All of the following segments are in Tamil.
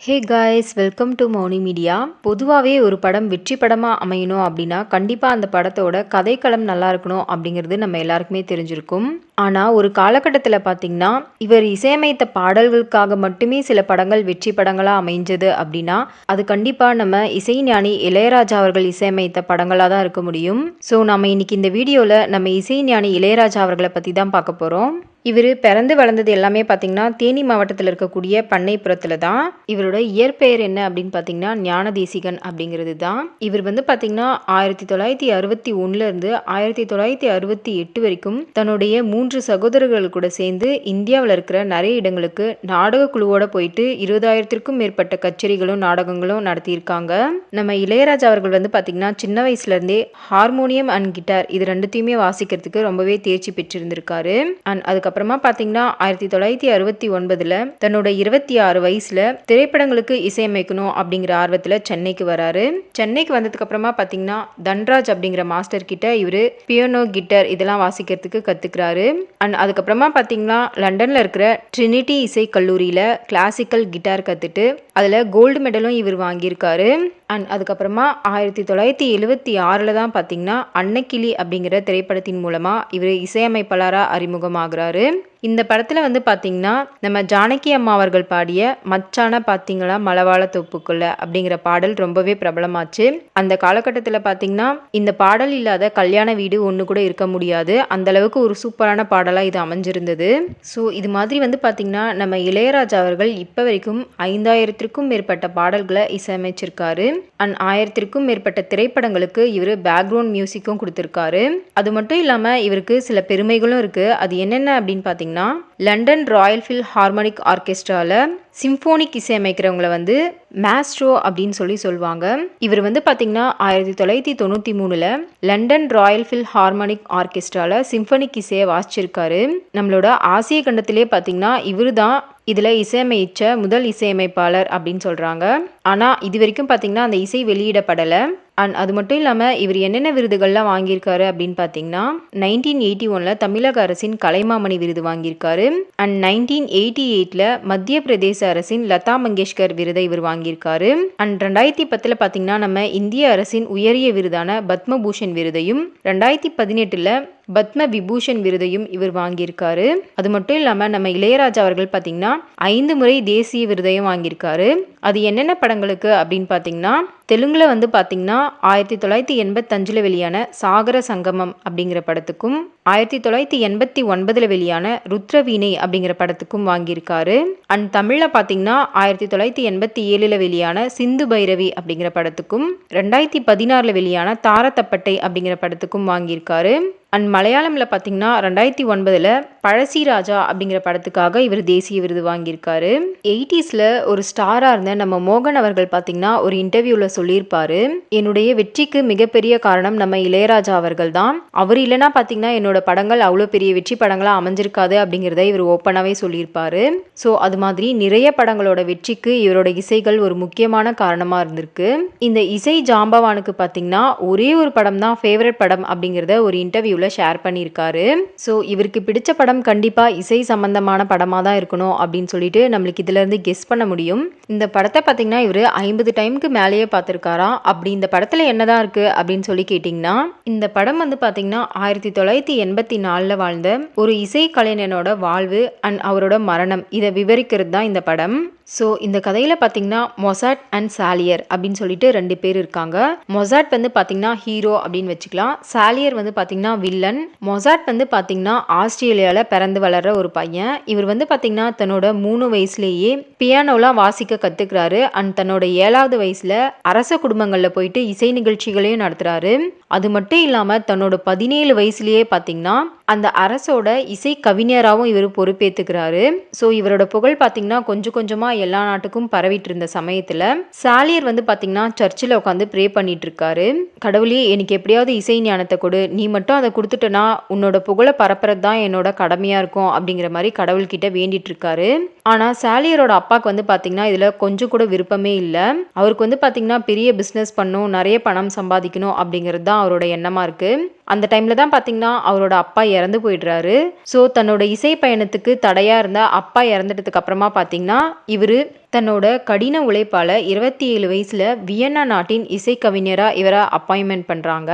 Hey guys, welcome to Mouni media. பொதுவாகவே ஒரு படம் வெற்றி படமாக அமையணும் அப்படின்னா கண்டிப்பாக அந்த படத்தோட கதைக்களம் நல்லா இருக்கணும் அப்படிங்கிறது நம்ம எல்லாருக்குமே தெரிஞ்சிருக்கும். ஆனால் ஒரு காலகட்டத்தில் பார்த்திங்கன்னா இவர் இசையமைத்த பாடல்களுக்காக மட்டுமே சில படங்கள் வெற்றி படங்களாக அமைஞ்சது அப்படின்னா அது கண்டிப்பாக நம்ம இசைஞானி இளையராஜா அவர்கள் இசையமைத்த படங்களாக தான் இருக்க முடியும். ஸோ நம்ம இன்னைக்கு இந்த வீடியோவில் நம்ம இசைஞானி இளையராஜா அவர்களை பற்றி தான் பார்க்க போகிறோம். இவர் பிறந்து வளர்ந்தது எல்லாமே பார்த்தீங்கன்னா தேனி மாவட்டத்தில் இருக்கக்கூடிய பண்ணைப்புறத்தில் தான். இவரோட இயற்பெயர் என்ன அப்படின்னு பார்த்தீங்கன்னா ஞானதேசிகன் அப்படிங்கிறது தான். இவர் பார்த்தீங்கன்னா 1961 1968 வரைக்கும் தன்னுடைய 3 சகோதரர்கள் கூட சேர்ந்து இந்தியாவில் இருக்கிற நிறைய இடங்களுக்கு நாடக குழுவோட போயிட்டு 20,000க்கும் மேற்பட்ட கச்சேரிகளும் நாடகங்களும் நடத்தியிருக்காங்க. நம்ம இளையராஜா அவர்கள் பார்த்தீங்கன்னா சின்ன வயசுல இருந்தே ஹார்மோனியம் அண்ட் கிட்டார் இது ரெண்டுத்தையுமே வாசிக்கிறதுக்கு ரொம்பவே தேர்ச்சி பெற்றிருந்திருக்காரு. அண்ட் அதுக்கப்புறமா பார்த்தீங்கன்னா 1969 தன்னோட 26 வயசுல திரைப்படங்களுக்கு இசையமைக்கணும் அப்படிங்கிற ஆர்வத்தில் சென்னைக்கு வராரு. சென்னைக்கு வந்ததுக்கு அப்புறமா பார்த்தீங்கன்னா தன்ராஜ் அப்படிங்கிற மாஸ்டர் கிட்ட இவர் பியானோ கிட்டார் இதெல்லாம் வாசிக்கிறதுக்கு கத்துக்கிறாரு. அண்ட் அதுக்கப்புறமா பார்த்தீங்கன்னா லண்டன்ல இருக்கிற ட்ரினிட்டி இசை கல்லூரியில கிளாசிக்கல் கிட்டார் கத்துட்டு அதில் கோல்டு மெடலும் இவர் வாங்கியிருக்காரு. அண்ட் அதுக்கப்புறமா 1976 தான் பார்த்தீங்கன்னா அன்னக்கிளி அப்படிங்கிற திரைப்படத்தின் மூலமாக இவர் இசையமைப்பாளராக அறிமுகமாகிறாரு. இந்த படத்தில் பார்த்தீங்கன்னா நம்ம ஜானகி அம்மா அவர்கள் பாடிய மச்சான பார்த்தீங்களா மலவாள தோப்புக்குள்ள அப்படிங்கிற பாடல் ரொம்பவே பிரபலமாச்சு. அந்த காலகட்டத்தில் பார்த்தீங்கன்னா இந்த பாடல் இல்லாத கல்யாண வீடு ஒன்று கூட இருக்க முடியாது, அந்த அளவுக்கு ஒரு சூப்பரான பாடலாக இது அமைஞ்சிருந்தது. ஸோ இது மாதிரி பார்த்தீங்கன்னா நம்ம இளையராஜா அவர்கள் இப்போ வரைக்கும் 5000க்கும் மேற்பட்ட பாடல்களை இசையமைச்சிருக்காரு. அண்ட் 1000க்கும் மேற்பட்ட திரைப்படங்களுக்கு இவர் பேக்ரவுண்ட் மியூசிக்கும் கொடுத்துருக்காரு. அது மட்டும் இல்லாமல் இவருக்கு சில பெருமைகளும் இருக்குது. அது என்னென்ன அப்படின்னு பார்த்தீங்கன்னா லண்டன் ராயல் ஃபில்ஹார்மோனிக் ஆர்கெஸ்ட்ரால சிம்போனிக் இசையமைக்கிறவங்களை மாஸ்ட்ரோ அப்படின்னு சொல்லுவாங்க. இவர் பார்த்தீங்கன்னா 1993 லண்டன் ராயல் ஃபில்ஹார்மோனிக் ஆர்கெஸ்ட்ரால சிம்பனிக் இசையை வாசிச்சிருக்காரு. நம்மளோட ஆசிய கண்டத்திலே பார்த்தீங்கன்னா இவர் தான் இதில் இசையமைச்ச முதல் இசையமைப்பாளர் அப்படின்னு சொல்கிறாங்க. ஆனால் இது வரைக்கும் பார்த்தீங்கன்னா அந்த இசை வெளியிடப்படலை. அண்ட் அது மட்டும் இல்லாமல் இவர் என்னென்ன விருதுகள்லாம் வாங்கியிருக்காரு அப்படின்னு பார்த்தீங்கன்னா 1981 தமிழக அரசின் கலைமாமணி விருது வாங்கியிருக்காரு. அண்ட் 1988 மத்திய பிரதேச அரசின் லதா மங்கேஷ்கர் விருதை இவர் வாங்கியிருக்காரு. அண்ட் 2010 பார்த்தீங்கன்னா நம்ம இந்திய அரசின் உயரிய விருதான பத்மபூஷன் விருதையும் 2018 பத்ம விபூஷன் விருதையும் இவர் வாங்கியிருக்காரு. அது மட்டும் இல்லாமல் நம்ம இளையராஜா அவர்கள் பார்த்தீங்கன்னா 5 முறை தேசிய விருதையும் வாங்கியிருக்காரு. அது என்னென்ன படங்களுக்கு அப்படின்னு பார்த்தீங்கன்னா தெலுங்குல பார்த்தீங்கன்னா 1985 வெளியான சாகர சங்கமம் அப்படிங்கிற படத்துக்கும் 1989 வெளியான ருத்ரவீணை அப்படிங்கிற படத்துக்கும் வாங்கியிருக்காரு. அண்ட் தமிழில் பார்த்தீங்கன்னா 1987 வெளியான சிந்து பைரவி அப்படிங்கிற படத்துக்கும் 2016 வெளியான தாரத்தப்பட்டை அப்படிங்கிற படத்துக்கும் வாங்கியிருக்காரு. அண்ட் மலையாளமில் பார்த்தீங்கன்னா 2009 பழசி ராஜா அப்படிங்கிற படத்துக்காக இவர் தேசிய விருது வாங்கியிருக்காரு. 80ஸ்ல ஒரு ஸ்டாராக இருந்த நம்ம மோகன் அவர்கள் பார்த்தீங்கன்னா ஒரு இன்டர்வியூவில் சொல்லியிருப்பாரு, என்னுடைய வெற்றிக்கு மிகப்பெரிய காரணம் நம்ம இளையராஜா அவர்கள் தான். அவர் இல்லைன்னா பார்த்தீங்கன்னா என்னோட படங்கள் அவ்வளோ பெரிய வெற்றி படங்களாக அமைஞ்சிருக்காது அப்படிங்கிறத இவர் ஓப்பனாகவே சொல்லியிருப்பாரு. ஸோ அது மாதிரி நிறைய படங்களோட வெற்றிக்கு இவரோட இசைகள் ஒரு முக்கியமான காரணமாக இருந்திருக்கு. இந்த இசை ஜாம்பவானுக்கு பார்த்தீங்கன்னா ஒரே ஒரு படம் தான் ஃபேவரட் படம் அப்படிங்கிறத ஒரு இன்டர்வியூவில் ஷேர் பண்ணியிருக்காரு. ஸோ இவருக்கு பிடிச்ச படம் கண்டிப்பாக இசை சம்பந்தமான படமாக தான் இருக்கணும் அப்படின்னு சொல்லிட்டு நம்மளுக்கு இதுல இருந்து கெஸ் பண்ண முடியும். இந்த படத்தை பார்த்தீங்கன்னா இவர் 50 டைமுக்கு மேலேயே பார்த்துருக்காராம். அப்படி இந்த படத்தில் என்னதான் இருக்கு அப்படின்னு சொல்லி கேட்டிங்கன்னா இந்த படம் பார்த்தீங்கன்னா 1984 வாழ்ந்த ஒரு இசை கலைஞனோட வாழ்வு அண்ட் அவரோட மரணம் இதை விவரிக்கிறது தான் இந்த படம். ஸோ இந்த கதையில் பார்த்தீங்கன்னா மொசாட் அண்ட் சாலியர் அப்படின்னு சொல்லிட்டு 2 பேர் இருக்காங்க. மொசாட் பார்த்தீங்கன்னா ஹீரோ அப்படின்னு வச்சுக்கலாம். சாலியர் பார்த்தீங்கன்னா வில்லன். மொசாட் பார்த்தீங்கன்னா ஆஸ்திரேலியாவில் பிறந்து வளர்ற ஒரு பையன். இவர் பார்த்தீங்கன்னா தன்னோட 3 வயசுலேயே பியானோலாம் வாசிக்க கற்றுக்கிறாரு. அண்ட் தன்னோட 7வது வயசில் அரச குடும்பங்களில் போயிட்டு இசை நிகழ்ச்சிகளையும் நடத்துகிறாரு. அது மட்டும் இல்லாமல் தன்னோட 17 வயசுலேயே பார்த்தீங்கன்னா அந்த அரசோட இசை கவிஞராகவும் இவர் பொறுப்பேற்றுக்கிறாரு. ஸோ இவரோட புகழ் பார்த்தீங்கன்னா கொஞ்சம் கொஞ்சமாக எல்லா நாட்டுக்கும் பரவிட்டு இருந்த சமயத்தில் சாலியர் பார்த்தீங்கன்னா சர்ச்சில் உட்காந்து ப்ரே பண்ணிட்டு இருக்காரு. கடவுளே, எனக்கு எப்படியாவது இசை ஞானத்தை கொடு, நீ மட்டும் அதை கொடுத்துட்டனா உன்னோட புகழை பரப்புறது தான் என்னோட கடமையாக இருக்கும் அப்படிங்கிற மாதிரி கடவுள்கிட்ட வேண்டிட்டு இருக்காரு. ஆனால் சாலியரோட அப்பாவுக்கு பார்த்தீங்கன்னா இதில் கொஞ்சம் கூட விருப்பமே இல்லை. அவருக்கு பார்த்தீங்கன்னா பெரிய பிஸ்னஸ் பண்ணும், நிறைய பணம் சம்பாதிக்கணும் அப்படிங்கிறது தான் அவரோட எண்ணமாக இருக்குது. அந்த டைமில் தான் பார்த்தீங்கன்னா அவரோட அப்பா இறந்து போயிடுறாரு. ஸோ தன்னோட இசை பயணத்துக்கு தடையாக இருந்த அப்பா இறந்துட்டதுக்கு அப்புறமா பார்த்தீங்கன்னா இவர் தன்னோட கடின உழைப்பால் 27 வயசில் வியன்னா நாட்டின் இசைக்கவிஞராக இவரை அப்பாயின்மெண்ட் பண்ணுறாங்க.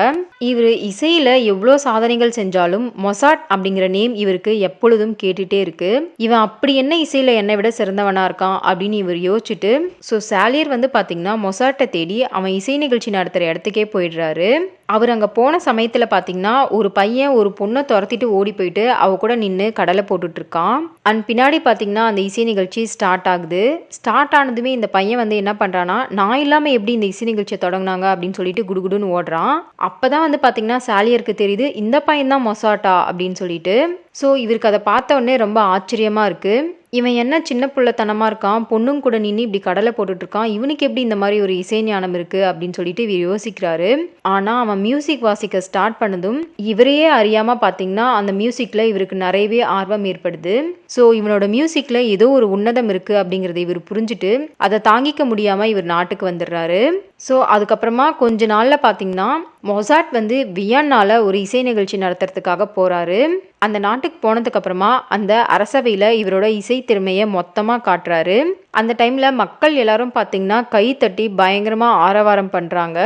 இவர் இசையில் எவ்வளோ சாதனைகள் செஞ்சாலும் மொசாட் அப்படிங்கிற நேம் இவருக்கு எப்பொழுதும் கேட்டுகிட்டே இருக்கு. இவன் அப்படி என்ன இசையில் என்னை விட சிறந்தவனாக இருக்கான் அப்படின்னு இவர் யோசிச்சுட்டு ஸோ சாலியர் வந்து பார்த்தீங்கன்னா மொசாட்டை தேடி அவன் இசை நிகழ்ச்சி நடத்துகிற இடத்துக்கே போயிடுறாரு. அவர் அங்கே போன சமயத்தில் பார்த்தீங்கன்னா ஒரு பையன் ஒரு பொண்ணை துரத்திட்டு ஓடி போயிட்டு அவ கூட நின்று கடலை போட்டுட்ருக்கான். அண்ட் பின்னாடி பார்த்தீங்கன்னா அந்த இசை நிகழ்ச்சி ஸ்டார்ட் ஆகுது. ஸ்டார்ட் ஆனதுமே இந்த பையன் வந்து என்ன பண்ணுறான்னா நான் இல்லாமல் எப்படி இந்த இசை நிகழ்ச்சியை தொடங்கினாங்க அப்படின்னு சொல்லிட்டு குடுகுடுன்னு ஓடுறான். அப்போ தான் வந்து பார்த்தீங்கன்னா சாலியருக்கு தெரியுது இந்த பையன் தான் மொசாட்டா அப்படின்னு சொல்லிட்டு. ஸோ இவருக்கு அதை பார்த்த உடனே ரொம்ப ஆச்சரியமாக இருக்குது. இவன் என்ன சின்ன பிள்ளைத்தனமாக இருக்கான், பொண்ணுங்க கூட நின்று இப்படி கடலை போட்டுட்ருக்கான், இவனுக்கு எப்படி இந்த மாதிரி ஒரு இசை ஞானம் இருக்குது அப்படின்னு சொல்லிட்டு இவர் யோசிக்கிறாரு. ஆனால் அவன் மியூசிக் வாசிக்க ஸ்டார்ட் பண்ணதும் இவரையே அறியாமல் பார்த்தீங்கன்னா அந்த மியூசிக்கில் இவருக்கு நிறையவே ஆர்வம் ஏற்படுது. ஸோ இவனோட மியூசிக்கில் ஏதோ ஒரு உன்னதம் இருக்குது அப்படிங்கிறத இவர் புரிஞ்சுட்டு அதை தாங்கிக்க முடியாமல் இவர் நாட்டுக்கு வந்துடுறாரு. ஸோ அதுக்கப்புறமா கொஞ்ச நாளில் பார்த்தீங்கன்னா மொசாட் வந்து வியன்னால ஒரு இசை நிகழ்ச்சி நடத்துறதுக்காக போகிறாரு. அந்த நாட்டுக்கு போனதுக்கப்புறமா அந்த அரசவையில் இவரோட இசை திறமையை மொத்தமாக காட்டுறாரு. அந்த டைமில் மக்கள் எல்லாரும் பார்த்தீங்கன்னா கை தட்டி பயங்கரமாக ஆரவாரம் பண்ணுறாங்க.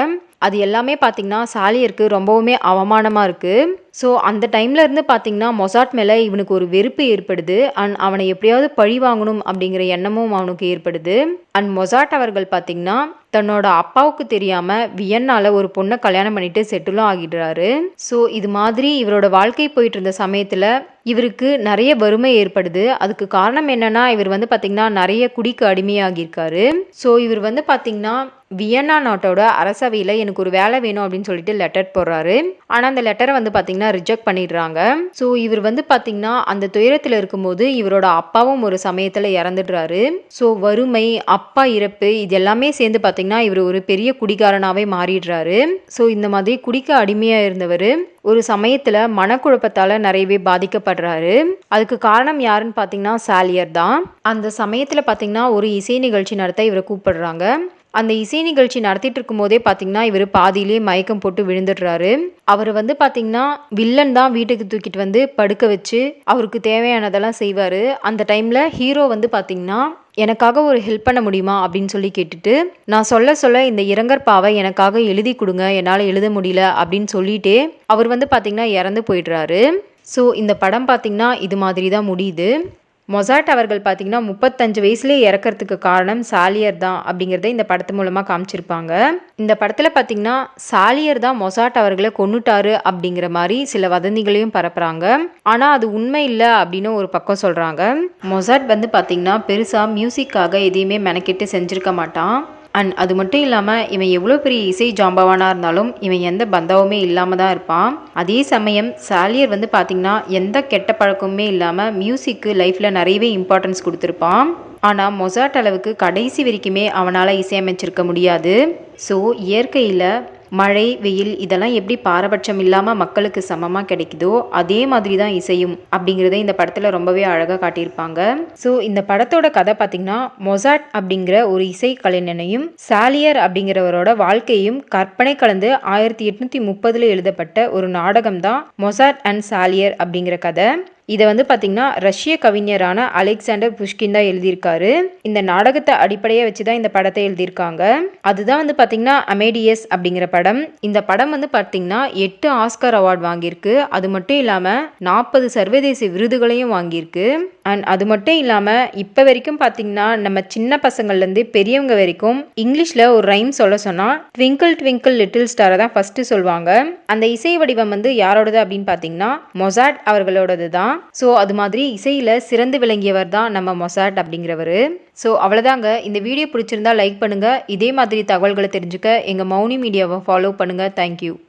அது எல்லாமே பார்த்தீங்கன்னா சாலியருக்கு ரொம்பவுமே அவமானமாக இருக்குது. ஸோ அந்த டைம்ல இருந்து பார்த்தீங்கன்னா மொசாட் மேலே இவனுக்கு ஒரு வெறுப்பு ஏற்படுது. அண்ட் அவனை எப்படியாவது பழி வாங்கணும் அப்படிங்கிற எண்ணமும் அவனுக்கு ஏற்படுது. அண்ட் மொசாட் அவர்கள் பார்த்தீங்கன்னா தன்னோட அப்பாவுக்கு தெரியாமல் வியன்னால ஒரு பொண்ணை கல்யாணம் பண்ணிட்டு செட்டிலும் ஆகிடுறாரு. ஸோ இது மாதிரி இவரோட வாழ்க்கை போயிட்டு இருந்த சமயத்தில் இவருக்கு நிறைய வறுமை ஏற்படுது. அதுக்கு காரணம் என்னன்னா இவர் வந்து பார்த்தீங்கன்னா நிறைய குடிக்கு அடிமையாகியிருக்காரு. ஸோ இவர் வந்து பார்த்தீங்கன்னா வியன்னா நாட்டோட அரசவையில் எனக்கு ஒரு வேலை வேணும் அப்படின்னு சொல்லிட்டு லெட்டர் போடுறாரு. ஆனால் அந்த லெட்டரை வந்து பார்த்தீங்கன்னா ரிஜெக்ட் பண்ணிடுறாங்க. ஸோ இவர் வந்து பார்த்தீங்கன்னா அந்த துயரத்தில் இருக்கும்போது இவரோட அப்பாவும் ஒரு சமயத்தில் இறந்துடுறாரு. ஸோ வறுமை, அப்பா இறப்பு, இது எல்லாமே சேர்ந்து பார்த்தீங்கன்னா இவர் ஒரு பெரிய குடிகாரனாகவே மாறிடுறாரு. ஸோ இந்த மாதிரி குடிக்க அடிமையாக இருந்தவர் ஒரு சமயத்தில் மனக்குழப்பத்தால் நிறையவே பாதிக்கப்படுறாரு. அதுக்கு காரணம் யாருன்னு பார்த்தீங்கன்னா சாலியர் தான். அந்த சமயத்தில் பார்த்தீங்கன்னா ஒரு இசை நிகழ்ச்சி நடத்த இவரை கூப்பிடுறாங்க. அந்த இசை நிகழ்ச்சி நடத்திட்டு இருக்கும் போதே பார்த்தீங்கன்னா இவர் பாதியிலே மயக்கம் போட்டு விழுந்துடுறாரு. அவர் வந்து பார்த்தீங்கன்னா வில்லன் தான் வீட்டுக்கு தூக்கிட்டு வந்து படுக்க வச்சு அவருக்கு தேவையானதெல்லாம் செய்வார். அந்த டைமில் ஹீரோ வந்து பார்த்தீங்கன்னா எனக்காக ஒரு ஹெல்ப் பண்ண முடியுமா அப்படின்னு சொல்லி கேட்டுட்டு நான் சொல்ல இந்த இரங்கற்பாவை எனக்காக எழுதி கொடுங்க, என்னால் எழுத முடியல அப்படின்னு சொல்லிட்டே அவர் வந்து பார்த்தீங்கன்னா இறந்து போயிடுறாரு. ஸோ இந்த படம் பார்த்தீங்கன்னா இது மாதிரி தான் முடியுது. மொசாட் அவர்கள் பார்த்தீங்கன்னா 35 வயசுலேயே இறக்கிறதுக்கு காரணம் சாலியர் தான் அப்படிங்கிறத இந்த படத்து மூலமாக காமிச்சிருப்பாங்க. இந்த படத்தில் பார்த்தீங்கன்னா சாலியர் தான் மொசாட் அவர்களை கொன்னுட்டாரு அப்படிங்கிற மாதிரி சில வதந்திகளையும் பரப்புகிறாங்க. ஆனால் அது உண்மை இல்லை அப்படின்னு ஒரு பக்கம் சொல்கிறாங்க. மொசாட் வந்து பார்த்தீங்கன்னா பெருசாக மியூசிக்காக எதையுமே மெனக்கெட்டு செஞ்சுருக்க மாட்டான். அண்ட் அது மட்டும் இல்லாமல் இவன் எவ்வளோ பெரிய இசை ஜாம்பவானாக இருந்தாலும் இவன் எந்த பந்தாவுமே இல்லாமல் தான் இருப்பான். அதே சமயம் சாலியர் வந்து பார்த்திங்கன்னா எந்த கெட்ட பழக்கமுமே இல்லாமல் மியூசிக்கு லைஃப்பில் நிறையவே இம்பார்ட்டன்ஸ் கொடுத்துருப்பான். ஆனால் மொசாட் அளவுக்கு கடைசி வரைக்குமே அவனால் இசையமைச்சிருக்க முடியாது. ஸோ இயற்கையில் மழை, வெயில் இதெல்லாம் எப்படி பாரபட்சம் இல்லாமல் மக்களுக்கு சமமாக கிடைக்குதோ அதே மாதிரி தான் இசையும் அப்படிங்கிறத இந்த படத்தில் ரொம்பவே அழகாக காட்டியிருப்பாங்க. ஸோ இந்த படத்தோட கதை பார்த்திங்கன்னா மொசாட் அப்படிங்கிற ஒரு இசை கலைஞனையும் சாலியர் அப்படிங்கிறவரோட வாழ்க்கையும் கற்பனை கலந்து 1830 எழுதப்பட்ட ஒரு நாடகம் தான் மொசாட் அண்ட் சாலியர் அப்படிங்கிற கதை. இதை வந்து பார்த்தீங்கன்னா ரஷ்ய கவிஞரான அலெக்சாண்டர் புஷ்கின் தான் எழுதியிருக்காரு. இந்த நாடகத்தை அடிப்படையாக வச்சு தான் இந்த படத்தை எழுதியிருக்காங்க. அதுதான் வந்து பார்த்தீங்கன்னா அமேடியஸ் அப்படிங்கிற படம். இந்த படம் வந்து பார்த்தீங்கன்னா 8 ஆஸ்கர் அவார்ட் வாங்கியிருக்கு. அது மட்டும் இல்லாமல் 40 சர்வதேச விருதுகளையும் வாங்கியிருக்கு. அண்ட் அது மட்டும் இல்லாமல் இப்போ வரைக்கும் பார்த்தீங்கன்னா நம்ம சின்ன பசங்கள்லேருந்து பெரியவங்க வரைக்கும் இங்கிலீஷில் ஒரு ரைம் சொல்ல சொன்னால் ட்விங்கிள் ட்விங்கிள் லிட்டில் ஸ்டாரை தான் ஃபஸ்ட்டு சொல்லுவாங்க. அந்த இசை வடிவம் வந்து யாரோடது அப்படின்னு பார்த்தீங்கன்னா மொசாட் அவர்களோடது தான். ஸோ அது மாதிரி இசையில் சிறந்து விளங்கியவர் தான் நம்ம மொசாட் அப்படிங்கிறவர். ஸோ அவ்வளோதாங்க. இந்த வீடியோ பிடிச்சிருந்தா லைக் பண்ணுங்கள். இதே மாதிரி தகவல்களை தெரிஞ்சுக்க எங்கள் மௌனி மீடியாவை ஃபாலோ பண்ணுங்கள். தேங்க்யூ.